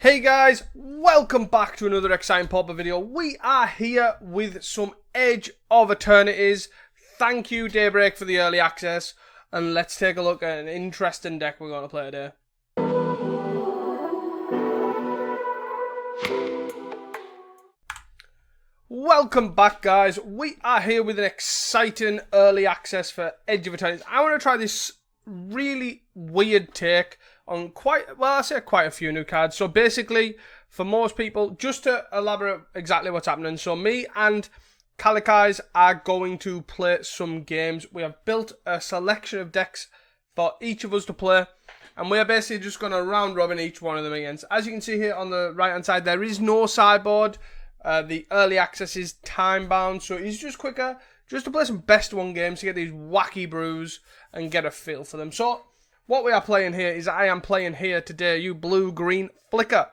Hey guys, welcome back to another exciting Pauper video. We are here with some Edge of Eternities. Thank you Daybreak for the early access, and let's take a look at an interesting deck we're going to play today. Welcome back guys, we are here with an exciting early access for Edge of Eternities. I want to try this really weird take on quite a few new cards. So basically, for most people, just to elaborate exactly what's happening, so me and Calicais are going to play some games. We have built a selection of decks for each of us to play, and we are basically just going to round robin each one of them against. As you can see here on the right hand side, there is no sideboard. The early access is time bound, so it's just quicker just to play some best one games to get these wacky brews and get a feel for them. So what we are playing here is I am playing here today, you blue-green Flicker.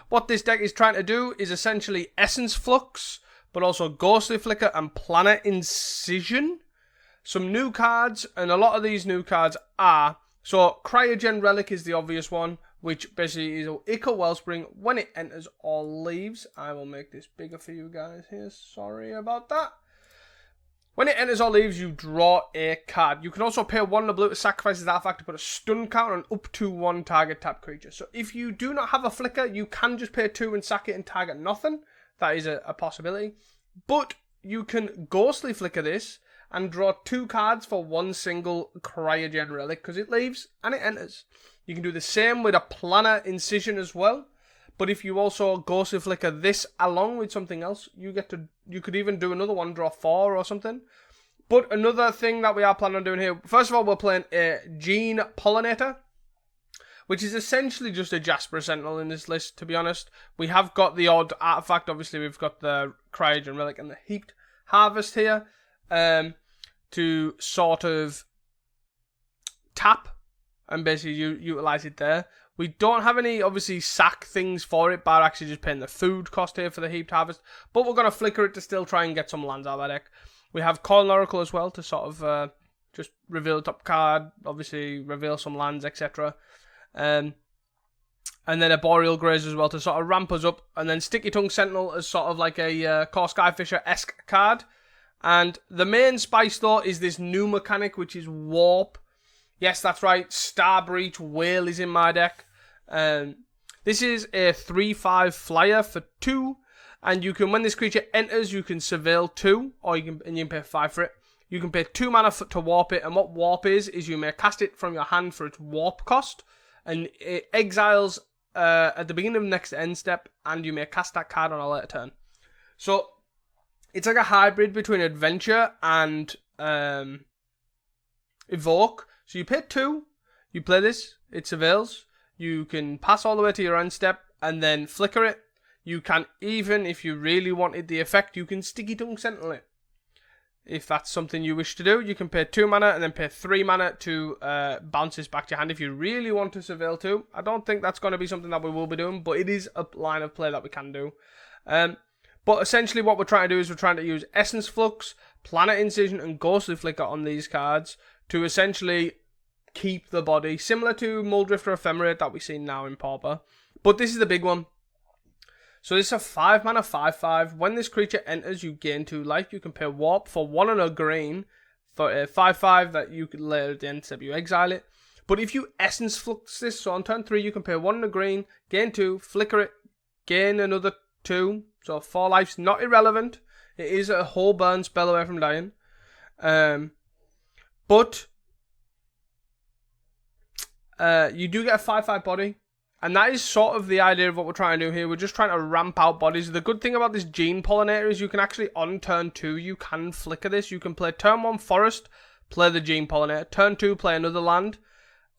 What this deck is trying to do is essentially Essence Flux, but also Ghostly Flicker and Planet Incision. Some new cards, and a lot of these new cards are, so Cryogen Relic is the obvious one, which basically is Ichor Wellspring. When it enters or leaves, I will make this bigger for you guys here, sorry about that. When it enters or leaves, you draw a card. You can also pay 1 blue to sacrifice this artifact to put a stun counter on up to 1 target tap creature. So if you do not have a Flicker, you can just pay 2 and sack it and target nothing. That is a possibility. But you can Ghostly Flicker this and draw 2 cards for 1 single Cryogen Relic because it leaves and it enters. You can do the same with a Planet Incision as well. But if you also Ghostly Flicker this along with something else, you could even do another one, draw 4 or something. But another thing that we are planning on doing here, first of all, we're playing a Gene Pollinator, which is essentially just a Jasper Sentinel in this list, to be honest. We have got the odd artifact, obviously we've got the Cryogen Relic and the Heaped Harvest here, to sort of tap and basically utilize it there. We don't have any, obviously, sack things for it, but actually just paying the food cost here for the Heaped Harvest. But we're going to Flicker it to still try and get some lands out of our deck. We have Coil Oracle as well to sort of just reveal the top card, obviously reveal some lands, etc. And then a Boreal Graze as well to sort of ramp us up. And then Sticky Tongue Sentinel as sort of like a Core Skyfisher-esque card. And the main spice, though, is this new mechanic, which is Warp. Yes, that's right, Star Breach Whale is in my deck. This is a 3/5 flyer for 2, and you can, when this creature enters, you can Surveil 2, or you can pay 5 for it. You can pay 2 mana to warp it, and what warp is you may cast it from your hand for its warp cost, and it exiles at the beginning of the next end step, and you may cast that card on a later turn. So it's like a hybrid between Adventure and Evoke. So you pay 2, you play this, it surveils, you can pass all the way to your end step and then Flicker it. You can even, if you really wanted the effect, you can Sticky Tongue Sentinel it. If that's something you wish to do, you can pay 2 mana and then pay 3 mana to bounce this back to your hand if you really want to Surveil 2. I don't think that's going to be something that we will be doing, but it is a line of play that we can do. But essentially what we're trying to do is we're trying to use Essence Flux, Planet Incision and Ghostly Flicker on these cards to essentially keep the body, similar to Muldrifter Ephemerate that we've seen now in Pauper. But this is the big one. So this is a 5 mana 5/5. When this creature enters, you gain 2 life. You can pay Warp for 1 and a green for a 5/5 that you could later at the end step you exile it. But if you Essence Flux this, so on turn 3 you can pay 1 and a green, gain 2, Flicker it, gain another 2. So 4 life's not irrelevant. It is a whole burn spell away from dying. But you do get a 5/5 body, and that is sort of the idea of what we're trying to do here. We're just trying to ramp out bodies. The good thing about this Gene Pollinator is you can actually, on turn 2, you can Flicker this. You can play turn 1 Forest, play the Gene Pollinator, turn 2 play another land,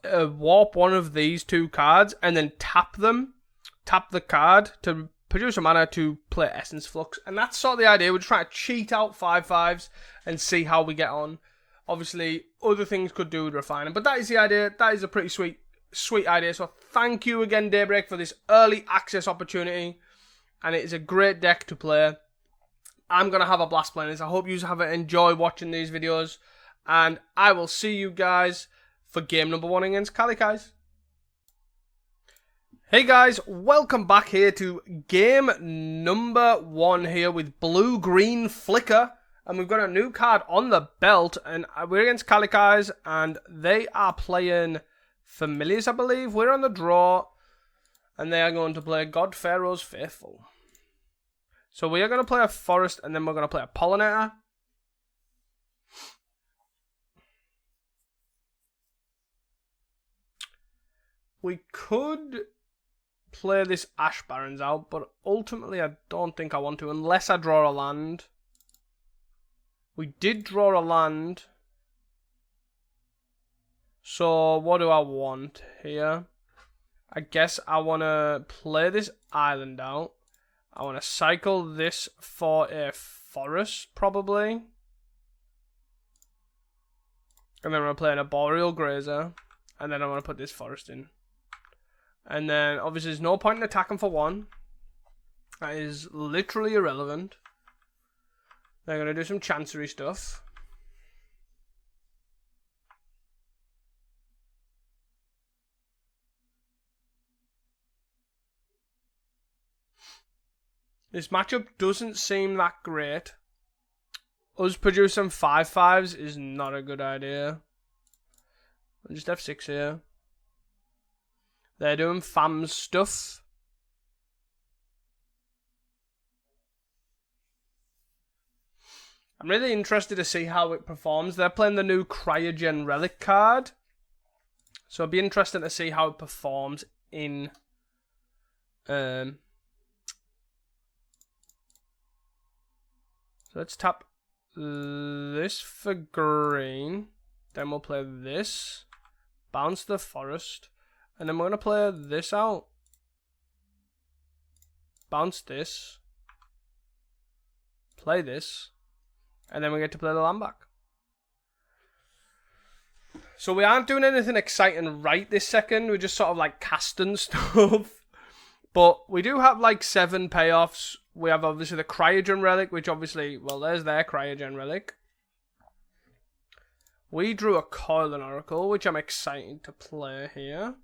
warp one of these 2 cards, and then tap the card to produce a mana to play Essence Flux. And that's sort of the idea. We're just trying to cheat out 5/5s and see how we get on. Obviously, other things could do with refining, but that is the idea. That is a pretty sweet idea. So thank you again, Daybreak, for this early access opportunity, and it is a great deck to play. I'm going to have a blast playing this. I hope you have enjoyed watching these videos, and I will see you guys for game number 1 against Calicais. Hey guys, welcome back here to game number 1 here with blue-green Flicker. And we've got a new card on the belt, and we're against Calicais, and they are playing Familiars, I believe. We're on the draw, and they are going to play God Pharaoh's Faithful. So we are going to play a Forest, and then we're going to play a Pollinator. We could play this Ash Barrens out, but ultimately I don't think I want to, unless I draw a land. We did draw a land. So what do I want here? I guess I want to play this island out. I want to cycle this for a forest, probably. And then I'm going to play an Arboreal Grazer. And then I'm going to put this forest in. And then, obviously, there's no point in attacking for 1. That is literally irrelevant. They're going to do some chancery stuff. This matchup doesn't seem that great. Us producing 5/5s is not a good idea. We'll just F6 here. They're doing FAMS stuff. I'm really interested to see how it performs. They're playing the new Cryogen Relic card. So it'll be interesting to see how it performs in... So let's tap this for green. Then we'll play this. Bounce the forest. And then we're going to play this out. Bounce this. Play this. And then we get to play the land back. So we aren't doing anything exciting right this second. We're just sort of like casting stuff. But we do have like 7 payoffs. We have obviously the Cryogen Relic, which obviously, well, there's their Cryogen Relic. We drew a Coiling Oracle, which I'm excited to play here.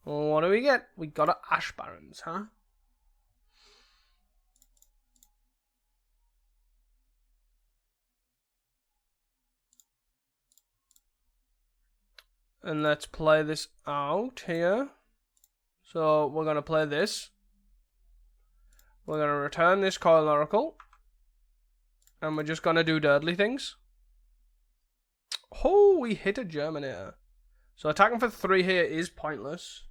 What do we get? We got an Ash Barrens, huh? And let's play this out here. So we're going to play this. We're going to return this Coil Oracle. And we're just going to do dirtly things. Oh, we hit a Germinator. So attacking for 3 here is pointless.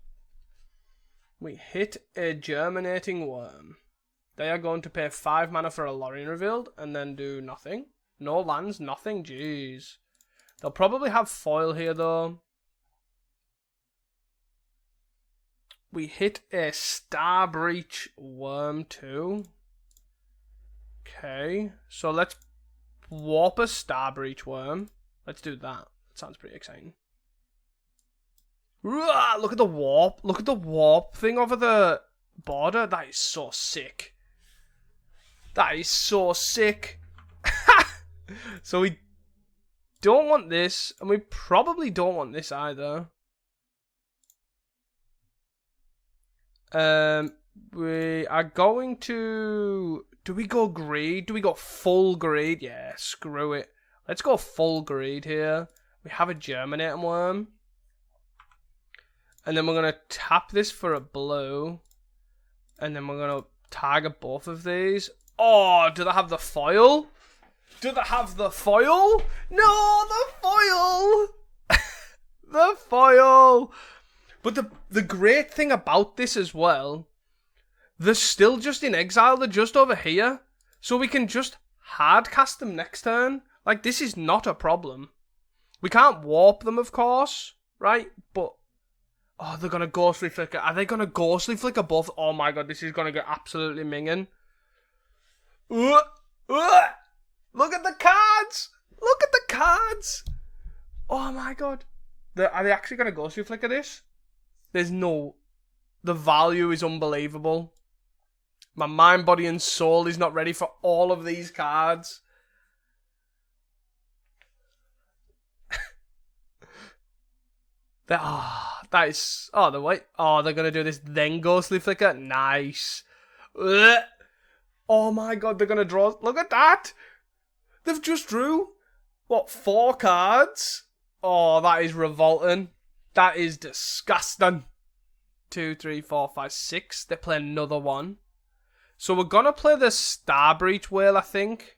We hit a Germinating Worm. They are going to pay 5 mana for a Lorien Revealed and then do nothing. No lands, nothing, jeez. They'll probably have foil here though. We hit a Star Breach Worm too. Okay, so let's warp a Star Breach Worm. Let's do that. That sounds pretty exciting. Look at the warp. Look at the warp thing over the border. That is so sick. That is so sick. So we don't want this, and we probably don't want this either. We are going to... Do we go greed? Do we go full greed? Yeah, screw it. Let's go full greed here. We have a Germinating Worm. And then we're going to tap this for a blue. And then we're going to target both of these. Oh, do they have the foil? Do they have the foil? No, the foil! The foil! But the great thing about this as well, they're still just in exile. They're just over here. So we can just hard cast them next turn. Like, this is not a problem. We can't warp them, of course, right? But, oh, they're going to Ghostly Flicker. Are they going to Ghostly Flicker both? Oh my god, this is going to get absolutely minging. Look at the cards! Look at the cards! Oh my god. Are they actually going to Ghostly Flicker this? There's no... The value is unbelievable. My mind, body, and soul is not ready for all of these cards. that is... Oh, they're going to do this then Ghostly Flicker. Nice. Ugh. Oh my god, they're going to draw... Look at that. They've just drew, what, 4 cards? Oh, that is revolting. That is disgusting. 2, 3, 4, 5, 6. They play another one. So we're going to play the Starbreach Whale, I think.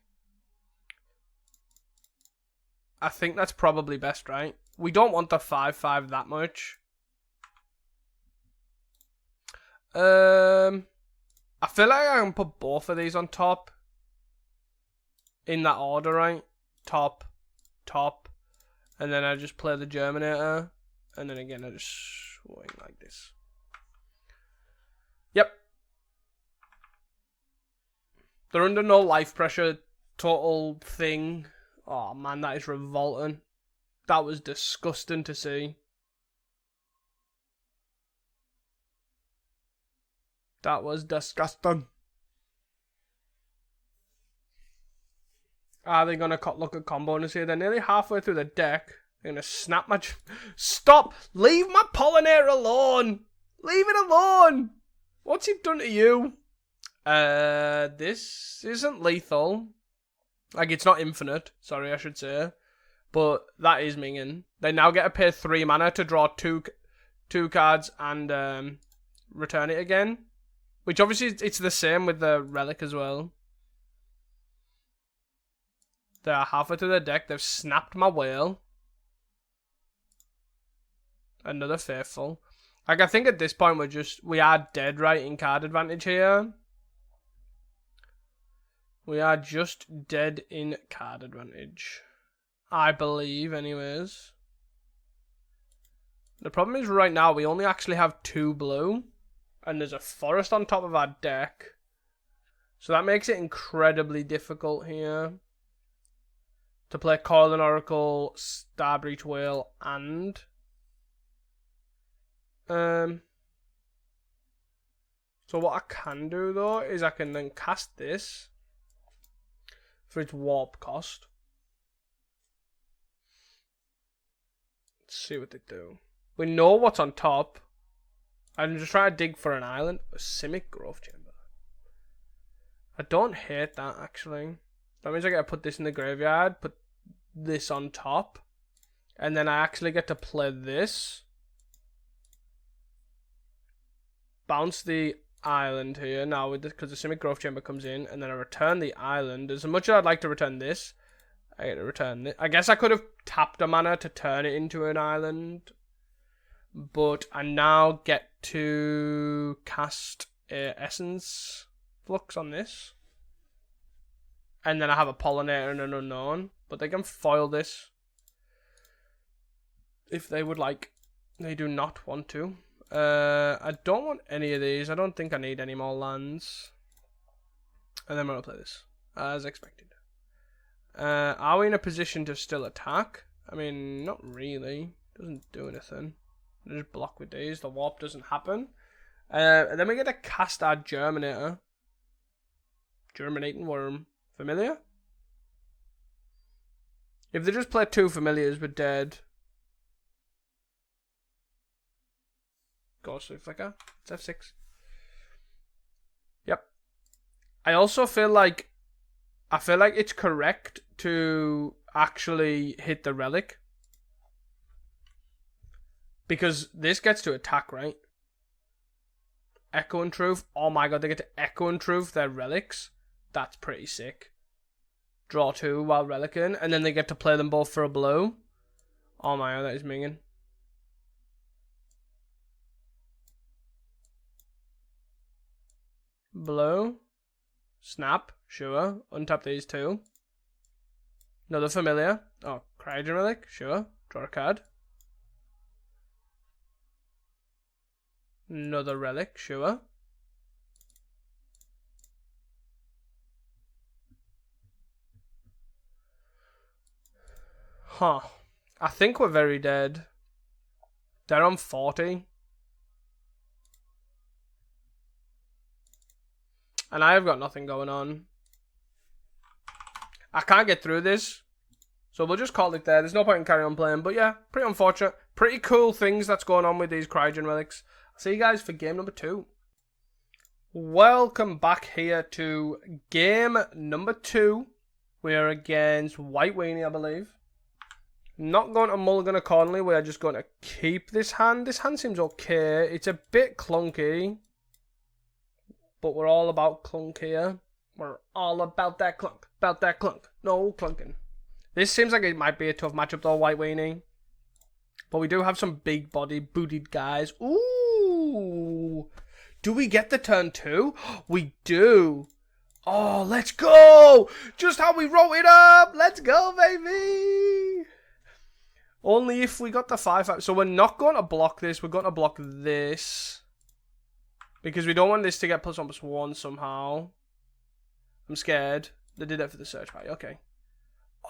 I think that's probably best, right? We don't want the 5/5 that much. I feel like I can put both of these on top. In that order, right? Top, top. And then I just play the Germinator. And then again, I just swing like this. Yep. They're under no life pressure. Total thing. Oh man, that is revolting. That was disgusting to see. That was disgusting. Are they going to look at comboers here? They're nearly halfway through the deck. They're going to snap my... Stop! Leave my pollinator alone! Leave it alone! What's he done to you? This isn't lethal. Like, it's not infinite. Sorry, I should say. But that is minging. They now get to pay 3 mana to draw two cards and return it again. Which obviously it's the same with the relic as well. They're halfway through the deck. They've snapped my whale. Another faithful. Like, I think at this point we are dead right in card advantage here. We are just dead in card advantage. I believe, anyways. The problem is right now we only actually have 2 blue. And there's a forest on top of our deck. So that makes it incredibly difficult here. To play Coiling Oracle, Starbreach Whale, and... So what I can do though is I can then cast this for its warp cost. Let's see what they do. We know what's on top. I'm just trying to dig for an island. A Simic Growth Chamber. I don't hate that actually. That means I get to put this in the graveyard, put this on top, and then I actually get to play this. Bounce the island here now with this because the Simic Growth Chamber comes in, and then I return the island. As much as I'd like to return this, I get to return this. I guess I could have tapped a mana to turn it into an island, but I now get to cast Essence Flux on this. And then I have a Pollinator and an Unknown. But they can foil this if they would like. They do not want to. I don't want any of these. I don't think I need any more lands. And then I'm going to play this, as expected. Are we in a position to still attack? I mean, not really. Doesn't do anything. Just block with these. The warp doesn't happen. And then we get to cast our Germinator. Germinating Worm. Familiar? If they just play 2 familiars, we're dead. Ghostly Flicker. It's F6. Yep. I also feel like it's correct to actually hit the relic. Because this gets to attack, right? Echo and Truth. Oh my god, they get to Echo and Truth their relics. That's pretty sick. Draw 2 while relicking, and then they get to play them both for a blow. Oh my god, that is minging. Blow. Snap. Sure. Untap these 2. Another familiar. Oh, Cryogen Relic. Sure. Draw a card. Another relic. Sure. Huh. I think we're very dead. They're on 40. And I've got nothing going on. I can't get through this. So we'll just call it there. There's no point in carrying on playing. But yeah, pretty unfortunate. Pretty cool things that's going on with these Cryogen relics. I'll see you guys for game number 2. Welcome back here to game number 2. We are against White Weenie, I believe. Not going to mulligan accordingly. We are just going to keep this hand. This hand seems okay. It's a bit clunky. But we're all about clunk here. We're all about that clunk. About that clunk. No clunking. This seems like it might be a tough matchup though, White Weenie. But we do have some big body booted guys. Ooh. Do we get the turn 2? We do. Oh, let's go. Just how we wrote it up. Let's go, baby. Only if we got the 5-5. So we're not going to block this. We're going to block this. Because we don't want this to get +1/+1 somehow. I'm scared. They did that for the search party. Okay.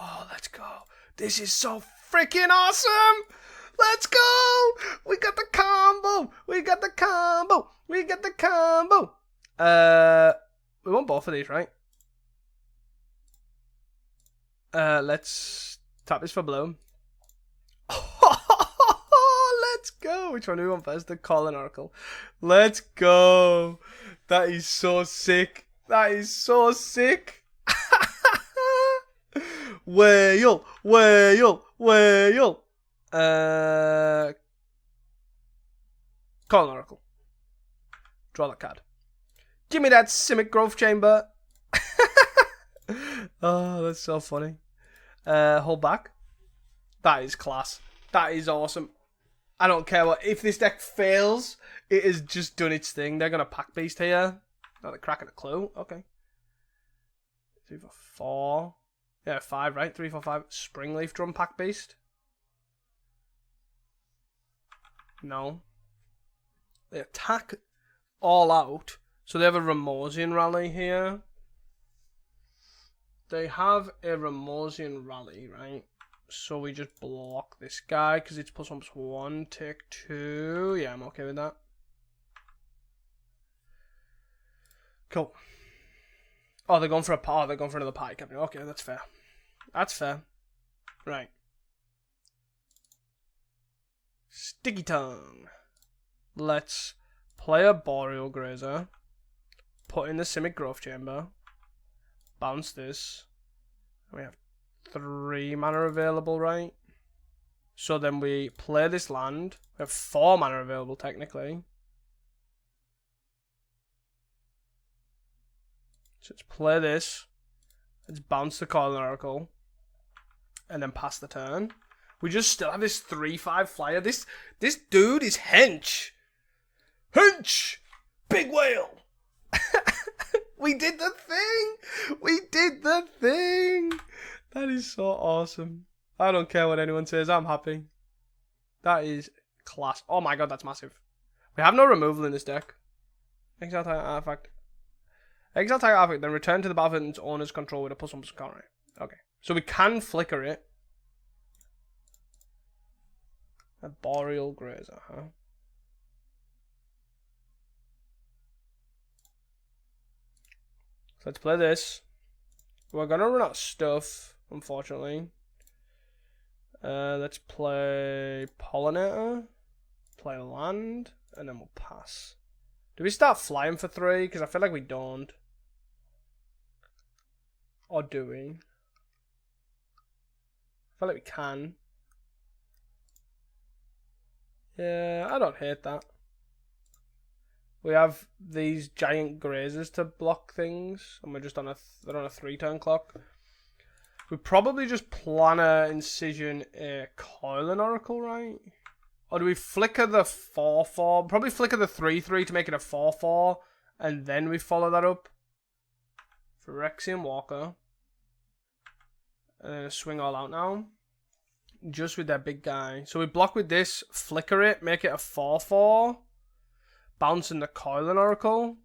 Oh, let's go. This is so freaking awesome. Let's go. We got the combo. We got the combo. We got the combo. We want both of these, right? Let's tap this for blue. Let's go. Which one do we want first? The Calling Oracle. Let's go. That is so sick. That is so sick. Whale. Whale. Whale. Calling Oracle. Draw that card. Give me that Simic Growth Chamber. Oh, that's so funny. Hold back. That is class. That is awesome. I don't care what. If this deck fails, it has just done its thing. They're going to pack beast here. Oh, they're cracking a clue. Okay. 3 for 4. Yeah, 5, right? 3 for 5. Springleaf Drum pack beast. No. They attack all out. So they have a Ramosian Rally here. They have a Ramosian Rally, right? So we just block this guy because it's +1/+1. Take 2. Yeah, I'm okay with that. Cool. Oh, they're going for a par. They're going for another pie company. Okay, that's fair. That's fair. Right. Sticky Tongue. Let's play a Boreal Grazer. Put in the Simic Growth Chamber. Bounce this. We have 3 mana available, right? So then we play this land. We have 4 mana available, technically. So let's play this. Let's bounce the Calling Oracle. And then pass the turn. We just still have this 3/5 flyer. This dude is hench. Hench! Big whale! We did the thing! We did the thing! That is so awesome. I don't care what anyone says. I'm happy. That is class. Oh my god, that's massive. We have no removal in this deck. Exile target artifact. Exile target artifact, then return to the battlefield in its owner's control with a +1/+1 counter. Okay. So we can flicker it. A Boreal Grazer, huh? So let's play this. We're gonna run out of stuff, unfortunately. Let's play Pollinator. Play land. And then we'll pass. Do we start flying for 3? Because I feel like we don't. Or do we? I feel like we can. Yeah, I don't hate that. We have these giant grazers to block things, and we're just on they're on a 3-turn clock. We probably just plan a Incision a Coiling Oracle, right? Or do we flicker the 4/4? Probably flicker the 3/3 to make it a 4/4, and then we follow that up. Phyrexian Walker. And then swing all out now. Just with that big guy. So we block with this, flicker it, make it a 4/4. Bouncing the Coiling Oracle.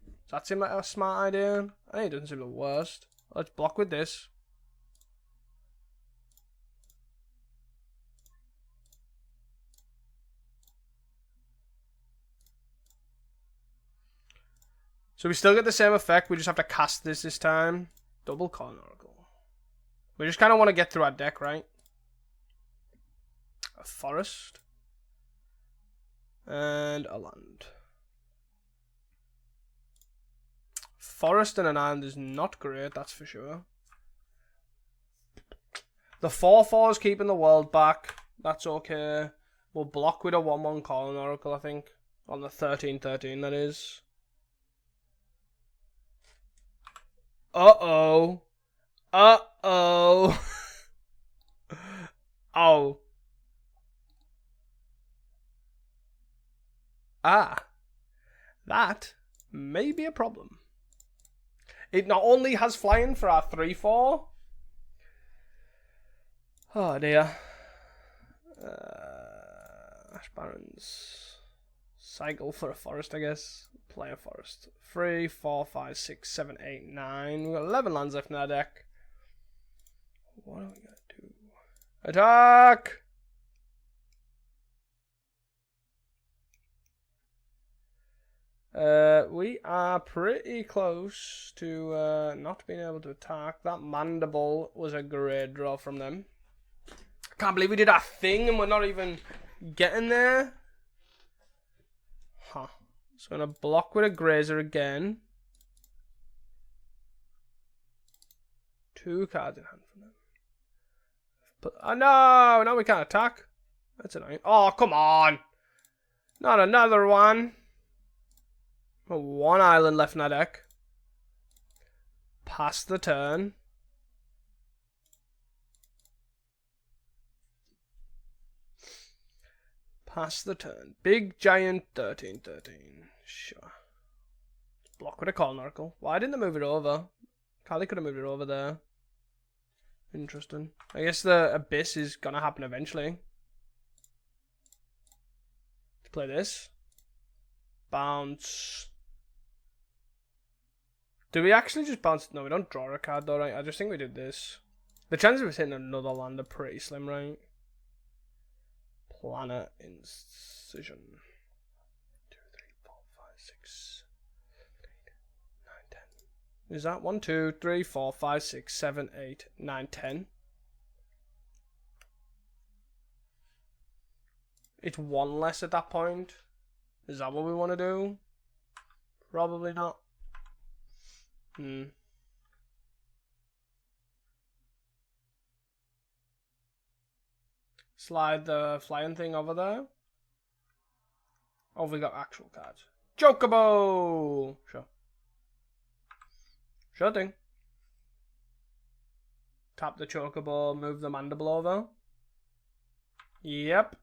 Does that seem like a smart idea? I think it doesn't seem the worst. Let's block with this. So we still get the same effect, we just have to cast this time. Double Coiling Oracle. We just kind of want to get through our deck, right? a forest. And a land. Forest and an island is not great, that's for sure. The 4/4 is keeping the world back. That's okay. We'll block with a 1/1 Calling Oracle, I think. On the 13/13, that is. Uh-oh. Uh-oh. Oh. Ah. That may be a problem. It not only has flying for our 3/4. Oh dear. Ash Barrens. Cycle for a forest, I guess. Play a forest. 3, 4, 5, 6, 7, 8, 9. We've got 11 lands left in our deck. What are we going to do? Attack! We are pretty close to not being able to attack. That Mandible was a great draw from them. I can't believe we did our thing and we're not even getting there. Huh. So I'm going to block with a Grazer again. 2 cards in hand from them. But, oh no! Now we can't attack. That's annoying. Oh, come on! Not another one! 1 island left in our deck. Pass the turn. Pass the turn. Big giant 13/13. Sure. Block with a Calling Oracle. Why didn't they move it over? Kali could have moved it over there. Interesting. I guess the Abyss is gonna happen eventually. Let's play this. Bounce. Do we actually just bounce? No, we don't draw a card though, right? I just think we did this. The chances of us hitting another land are pretty slim, right? Planet Incision. 2, 3, 4, 5, 6, 8, 9, 10. Is that 1, 2, 3, 4, 5, 6, 7, 8, 9, 10? It's 1 less at that point. Is that what we want to do? Probably not. Slide the flying thing over there. Oh, we got actual cards. Chocobo! Sure. Sure thing. Tap the Chocobo, move the Mandible over. Yep.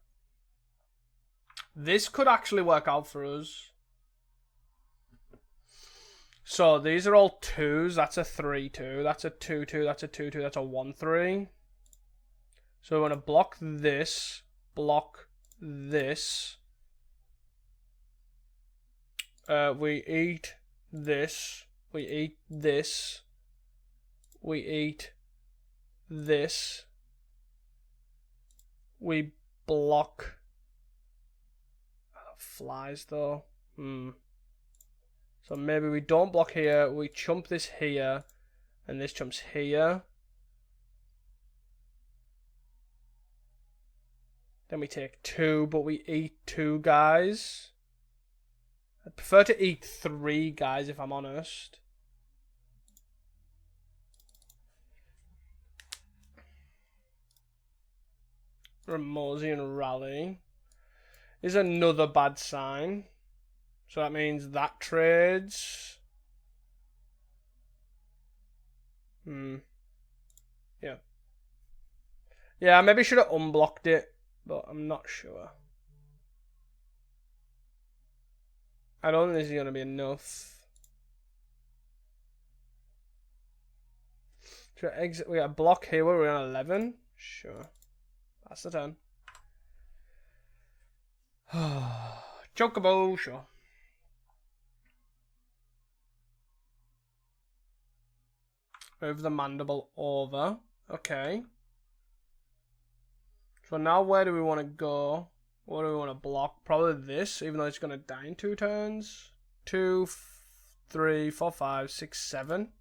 This could actually work out for us. So these are all 2s. That's a 3/2. That's a 2/2. That's a 2/2. That's a 1/3. So we want to block this. Block this. We eat this. We eat this. We eat this. We block. Flies though. So maybe we don't block here. We chump this here. And this jumps here. Then we take 2, but we eat 2 guys. I'd prefer to eat 3 guys if I'm honest. Ramosian Rally is another bad sign. So that means that trades. Yeah. Yeah, I maybe should have unblocked it, but I'm not sure. I don't think this is going to be enough. Should I exit? We got a block here where we're on 11. Sure. That's the turn. Chocobo, sure. Move the Mandible over. Okay. So now where do we want to go? What do we want to block? Probably this, even though it's going to die in 2 turns. 2, 3, 4, 5, 6, 7.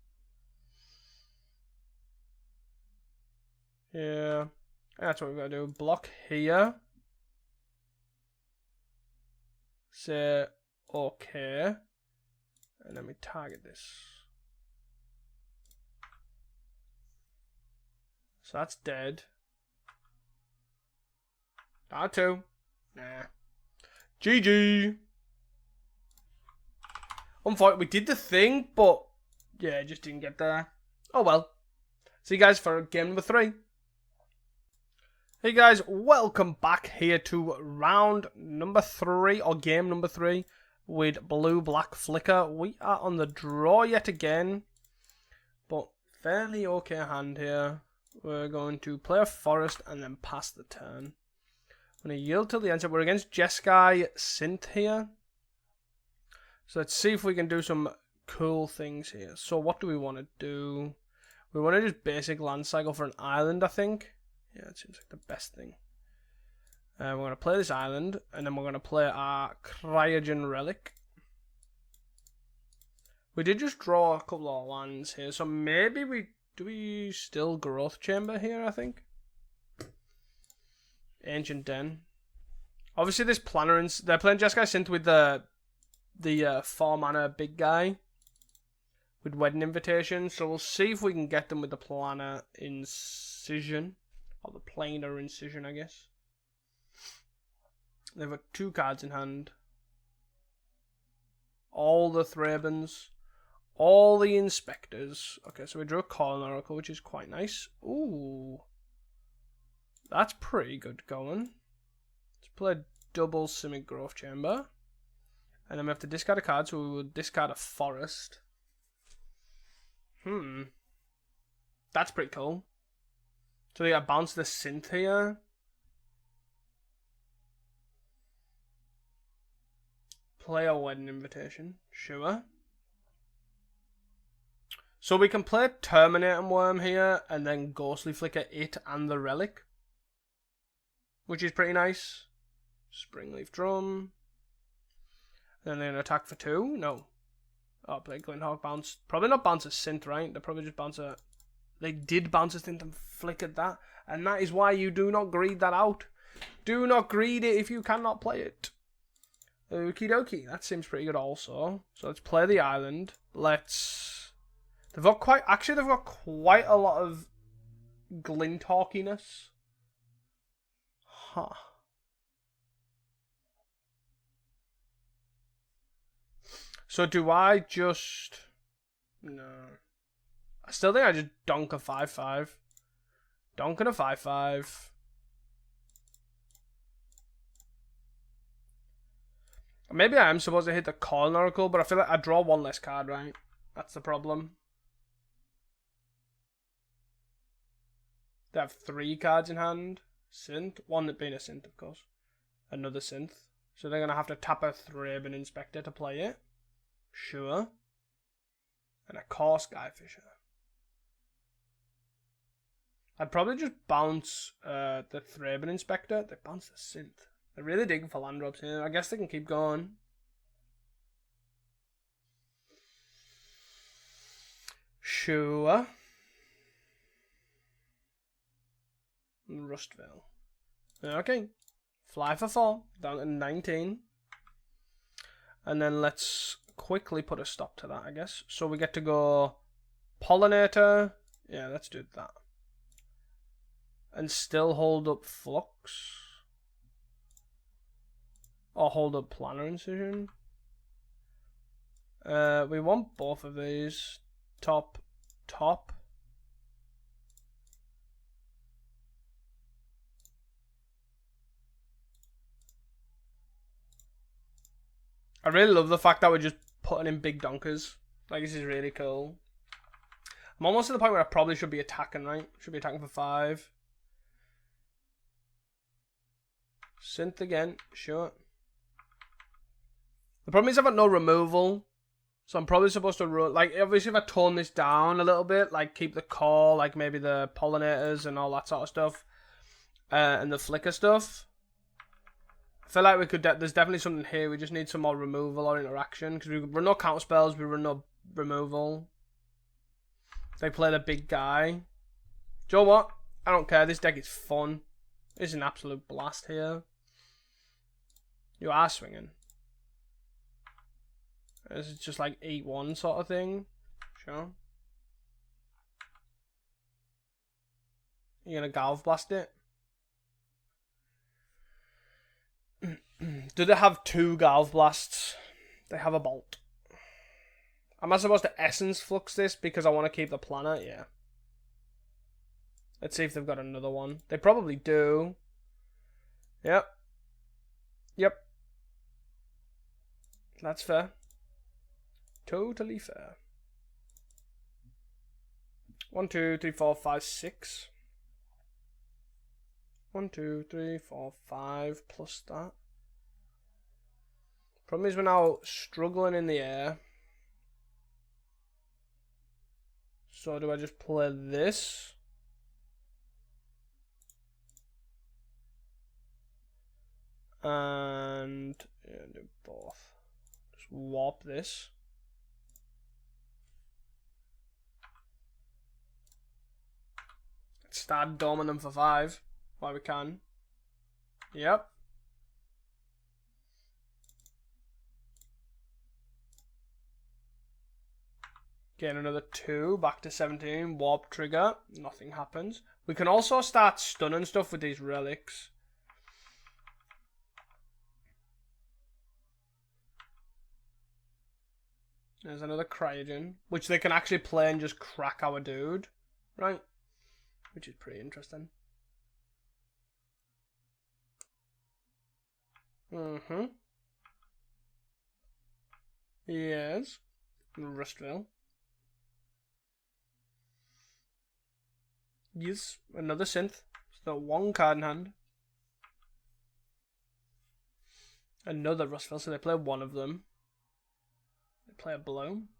Yeah. That's what we're going to do. Block here. say okay, and then we target this. So that's dead. That too. Nah. GG. Unfortunately, we did the thing, but yeah, it just didn't get there. Oh well. See you guys for game number 3. Hey guys, welcome back here to round number 3, or game number 3, with blue-black flicker. We are on the draw yet again, but fairly okay hand here. We're going to play a forest and then pass the turn. I'm going to yield till the end. So we're against Jeskai Synth here. So let's see if we can do some cool things here. So what do we want to do? We want to just basic land cycle for an island, I think. Yeah, it seems like the best thing. We're going to play this island, and then we're going to play our Cryogen Relic. We did just draw a couple of lands here, so maybe we still Growth Chamber here, I think. Ancient Den. Obviously this planner, they're playing Jeskai Synth with the 4 mana big guy with Wedding Invitation, so we'll see if we can get them with the planner Incision. Or the planar Incision, I guess. They've got 2 cards in hand. All the Thrabans. All the Inspectors. Okay, so we drew a Corn Oracle, which is quite nice. Ooh. That's pretty good going. Let's play double Simic Growth Chamber. And then we have to discard a card, so we will discard a Forest. That's pretty cool. So we gotta bounce the Synth here. Play a Wedding Invitation. Sure. So we can play Terminating Worm here, and then Ghostly Flicker it and the Relic. Which is pretty nice. Springleaf Drum. And then they're gonna attack for 2? No. Oh, play Glinthawk bounce. Probably not bounce a Synth, right? They probably just bounce a... They did bounce a Synth and flickered that. And that is why you do not greed that out. Do not greed it if you cannot play it. Okie dokie. That seems pretty good also. So let's play the island. They've got quite a lot of Glinthawkiness. Huh. So do I just... No. I still think I just donk a 5/5. Donking a 5/5. Maybe I am supposed to hit the Corn Oracle, but I feel like I draw 1 less card, right? That's the problem. They have 3 cards in hand. Synth. 1 being a Synth, of course. Another Synth. So they're going to have to tap a Thraben Inspector to play it. Sure. And a core Skyfisher. I'd probably just bounce the Thraben Inspector. They bounce the Synth. They're really digging for land drops here. I guess they can keep going. Sure. And Rustvale. Okay. Fly for 4. Down to 19. And then let's quickly put a stop to that, I guess. So we get to go Pollinator. Yeah, let's do that. And still hold up Flux. Or hold up Planner Incision. We want both of these. Top. I really love the fact that we're just putting in big donkers. Like, this is really cool. I'm almost to the point where I probably should be attacking, right? Should be attacking for 5. Synth again, sure. The problem is I've got no removal. So I'm probably supposed to run, like, obviously if I tone this down a little bit, like keep the core, like maybe the pollinators and all that sort of stuff. And the flicker stuff. I feel like we could, there's definitely something here. We just need some more removal or interaction. Because we run no counter spells, we run no removal. They play the big guy. Do you know what? I don't care, this deck is fun. It's an absolute blast here. You are swinging. Is it just like eat one sort of thing? Sure. You're gonna Galv Blast it? Do they have 2 Galv Blasts? They have a Bolt. Am I supposed to Essence Flux this because I want to keep the planet? Yeah. Let's see if they've got another one. They probably do. Yep. Yep. That's fair. Totally fair. 1, 2, 3, 4, 5, 6. 1, 2, 3, 4, 5 plus that. Problem is we're now struggling in the air. So do I just play this? And yeah, do both. Just warp this. Start doming them for 5 while we can. Yep. Gain another 2, back to 17, warp trigger, nothing happens. We can also start stunning stuff with these relics. There's another Cryogen, which they can actually play and just crack our dude, right? Which is pretty interesting. Yes. Rustville. Yes, another synth. Still 1 card in hand. Another Rustville, so they play 1 of them. They play a Bloom.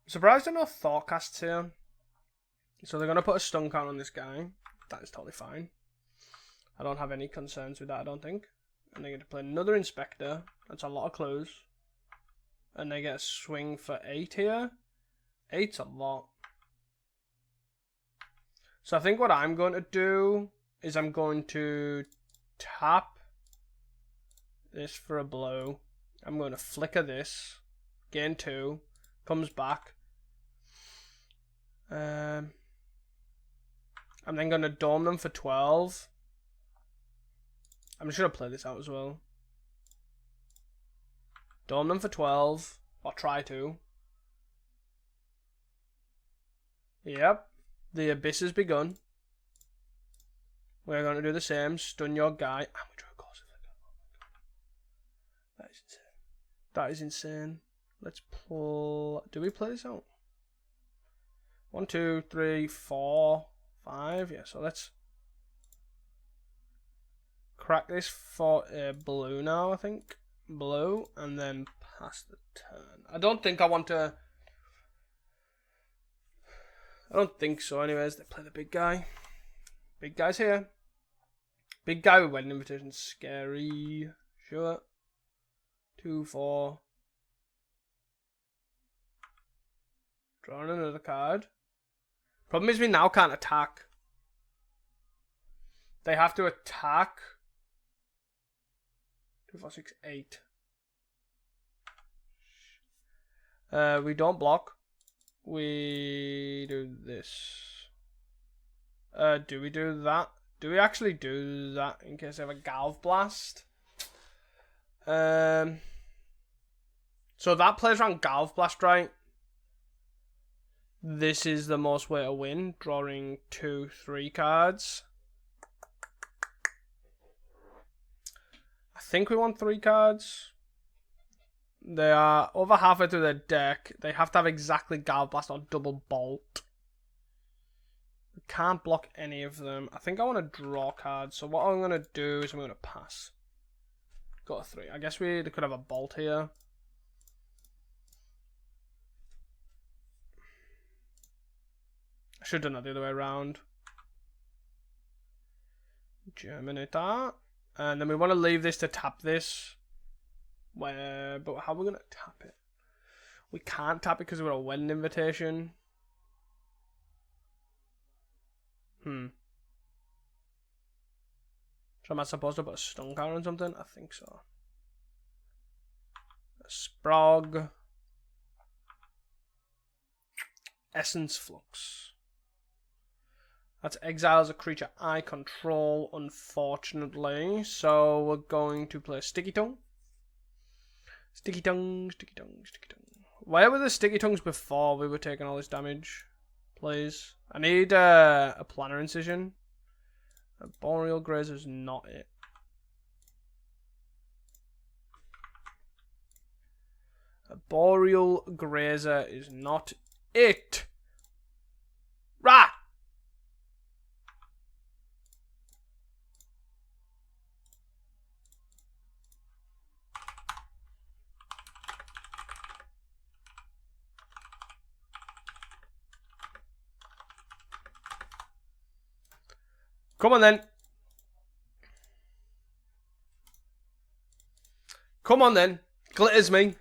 I'm surprised there are no Thoughtcasts here. So they're going to put a stun count on this guy. That is totally fine. I don't have any concerns with that, I don't think. And they're going to play another Inspector. That's a lot of clues. And they get a swing for 8 here. 8's a lot. So I think what I'm going to do is I'm going to tap this for a blow. I'm going to flicker this. Gain 2. Comes back. I'm then going to dome them for 12. I'm just going to play this out as well. Dome them for 12. Or try to. Yep. The Abyss has begun. We're going to do the same. Stun your guy. And we drew a Caustic Flicker. That is insane. That is insane. Let's pull... Do we play this out? 1, 2, 3, 4, 5. Yeah, so let's crack this for blue now, I think. Blue, and then pass the turn. I don't think I want to... I don't think so anyways. They play the big guy. Big guy's here. Big guy with wedding invitation. Scary. Sure. 2, 4. Drawing another card. Problem is we now can't attack. They have to attack. 2, 4, 6, 8. We don't block. We do this. Do we do that? Do we actually do that in case they have a Galv Blast? So that plays around Galv Blast, right? This is the most way to win. Drawing 2, 3 cards. I think we want 3 cards. They are over halfway through their deck. They have to have exactly Galv Blast or double Bolt. We can't block any of them. I think I want to draw cards. So what I'm going to do is I'm going to pass. Got a 3. I guess they could have a Bolt here. I should have done that the other way around. Germinate that. And then we want to leave this to tap this. But how are we going to tap it? We can't tap it because we've got a wedding invitation. So am I supposed to put a stun counter on something? I think so. A Sprog. Essence Flux. That exiles a creature I control, unfortunately. So we're going to play Sticky Tongue. Sticky Tongue, Sticky Tongue, Sticky Tongue. Where were the Sticky Tongues before we were taking all this damage? Please. I need a Planner Incision. A Boreal Grazer is not it. A Boreal Grazer is not it. Rah! Come on then. Come on then. Glitters me.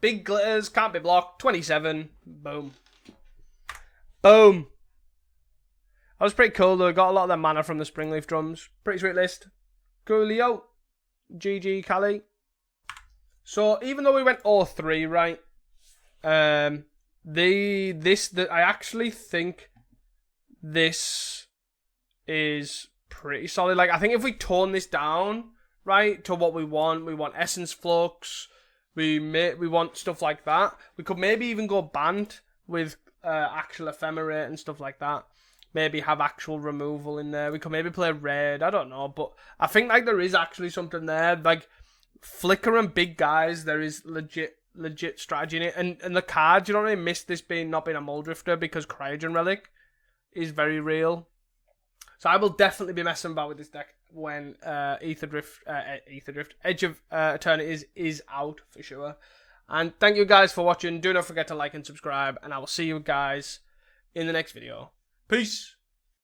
Big glitters, can't be blocked. 27. Boom. Boom. That was pretty cool though. Got a lot of their mana from the Springleaf Drums. Pretty sweet list. Coolio. GG, Callie. So even though we went all 3, right? I actually think this is pretty solid. Like, I think if we tone this down, right, to what we want Essence Flux, we want stuff like that. We could maybe even go banned with actual Ephemerate and stuff like that. Maybe have actual removal in there. We could maybe play red. I don't know, but I think like there is actually something there. Like Flicker and big guys, there is legit strategy in it. And the cards, you don't really miss this not being a Muldrifter because Cryogen Relic is very real. So I will definitely be messing about with this deck when Edge of Eternity is out for sure. And thank you guys for watching. Do not forget to like and subscribe, and I will see you guys in the next video. Peace.